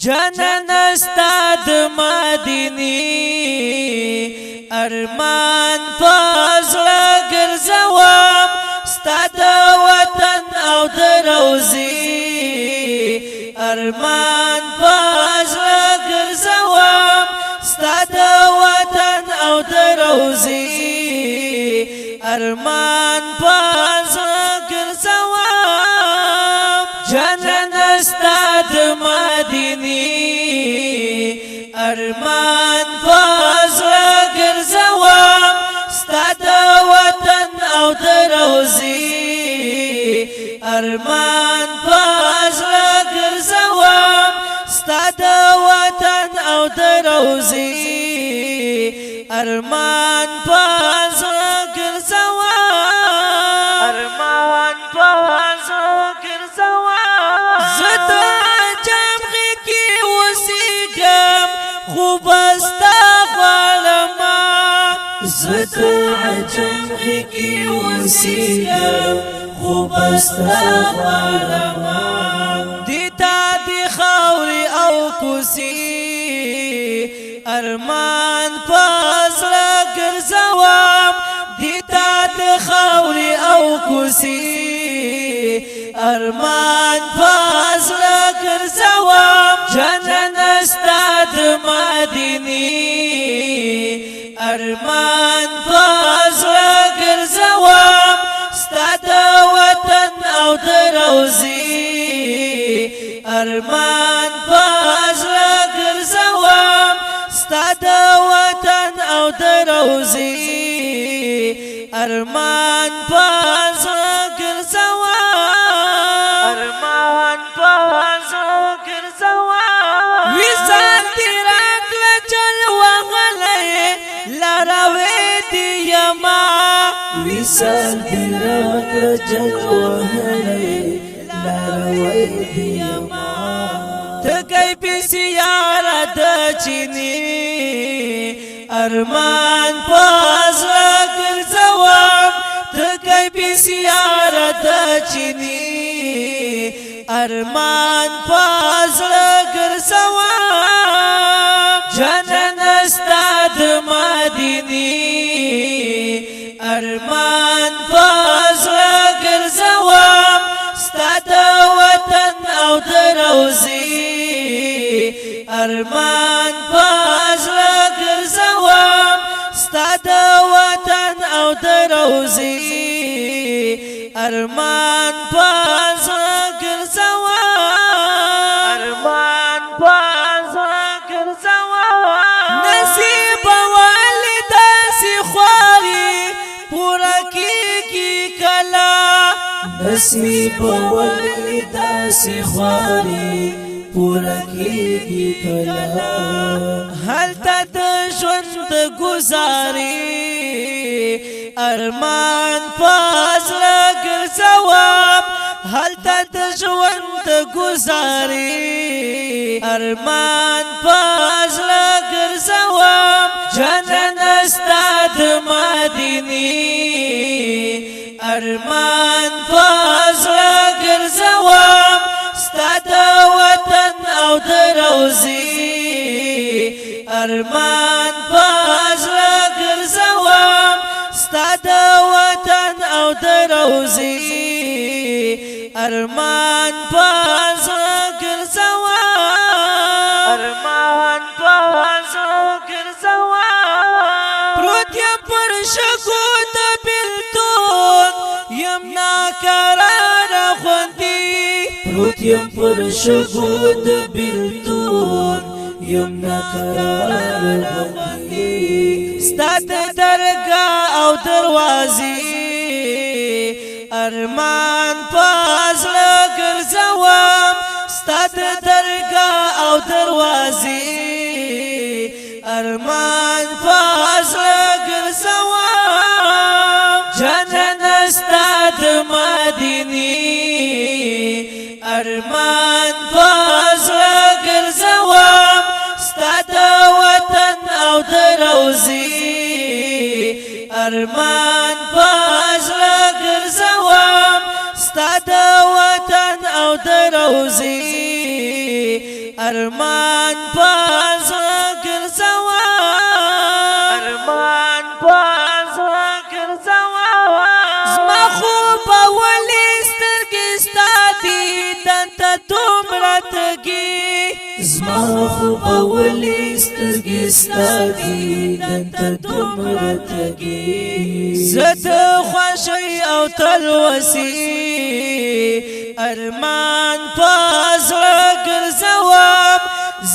جنن استاد مدینی ارمان پزړه ګرځوم ستاد وطن او دروزی ارمان پزړه ګرځوم ستاد وطن او دروزی ارمان پزړه ګرځوم جنن استاد مدینی ارمان پزړه ګرځوم ستاد وطن او دروزی ارمان پزړه ګرځوم ستاد وطن او دروزی ارمان پزړه ګرځوم ارمان پزړه ګرځوم زدا جمع کی وسیګم خوب استا غړم زدا جمع کی وسیګم خوب استا غړم دیتا دی خوري او کوسی ارمان پزړه ګرځوم دیتا دی خوري او کوسی ارمان پزړه ګرځوم جنن استاد مدینی ارمان پزړه ګرځوم ستاد وطن او دروزی ارمان پزړه ګرځوم ستاد وطن او دروزی ارمان پزړه ګرځوم ارمان پزړه ګرځوم وزان تیرات لچل وغلې لاروي دی یما وزان تیرات لچل وغلې لاروي دی یما تکای پیسیاره د چینی ارمان پزړه ګرځوم تکای پیسیاره د چینی ارمان پزړه ګرځوم جنن استاد مدینی ارمان پزړه ګرځوم ستاد وطن او دروزی ارمان پزړه ګرځوم ستاد وطن او دروزی ارمان پزړه ګرځوم ارمان پزړه ګرځوم نصیب والد سی خواري پورا کیږي کلا نصیب والد سی خواري پورا کیږي کلا هلته د ژوند گزاري ارمان پزړه ګرځوم هلته د ژوند گزاري ارمان پزړه ګرځوم جنن استاد مدینی ارمان پزړه ګرځوم ستاد وطن او دروزی ارمان پزړه ګرځوم ستاد وطن او دروزی ارمان پزړه ګرځوم ارمان پزړه ګرځوم پروت یم پر شګو د بیلتون یم ناقرار غوندي پروت یم پر شګو د بیلتون یم ناقرار غوندي ستاد درگاه او دروازې ارمان پزړه ګرځوم ستاد درگاه او دروازې ارمان پزړه ګرځوم جنن استاد مدینی ارمان پزړه ګرځوم ستاد وطن او دروزی ارمان پزړه ګرځوم ستاد وطن او او دروزی ارمان پاز ګرځوا ارمان پاز ګرځوا زما خو په ولې سترګې ستا دي دنته دومره تږي زما خو په ولې سترګې ستا دي دنته دومره تږي زه د خوښۍ او تلوسې ارمان په زړه ګرځوم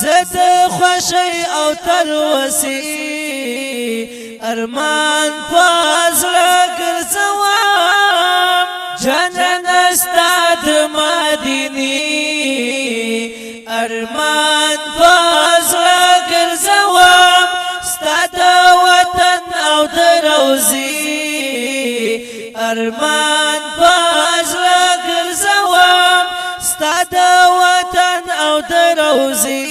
زه د خوښۍ او تلوسې ارمان په زړه ګرځوم جانانه ستا د مدینې ارمان په زړه ګرځوم ستا د وطن او د روضې ارمان په زړه ګرځوم ستا د وطن او د روضې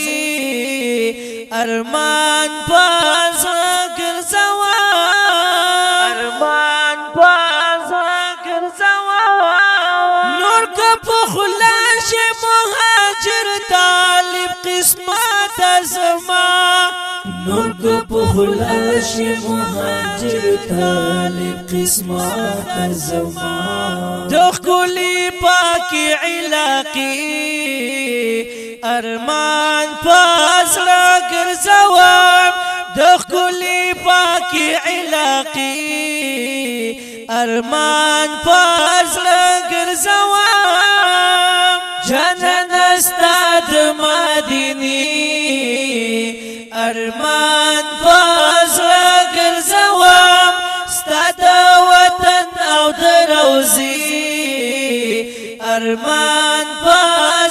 ارمان په زړه ګرځوم ارمان په زړه ګرځوم نور که په خوله شي مهاجر طالب قسمت زما نور که په خوله شي مهاجر طالب قسمت زما د ښکلي پاکې علاقې ارمان په زړه ګرځوم د ښکلي پاکې علاقې ارمان په زړه ګرځوم جانانه ستا د مدینې ارمان په زړه ګرځوم ستا د وطن او د روضې ارمان په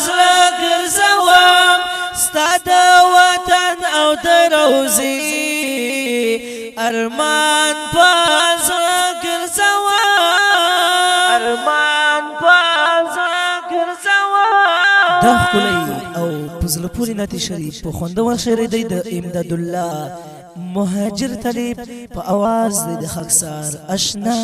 زړه ګرځوم ستا د وطن او د روضې ارمان په زړه ګرځوم ارمان په زړه ګرځوم دا ښکلی او په زړه پورې نعت شریف په خوندور شعر دی د امداد الله مهاجر طالب په اواز دی د خاکسار اشنا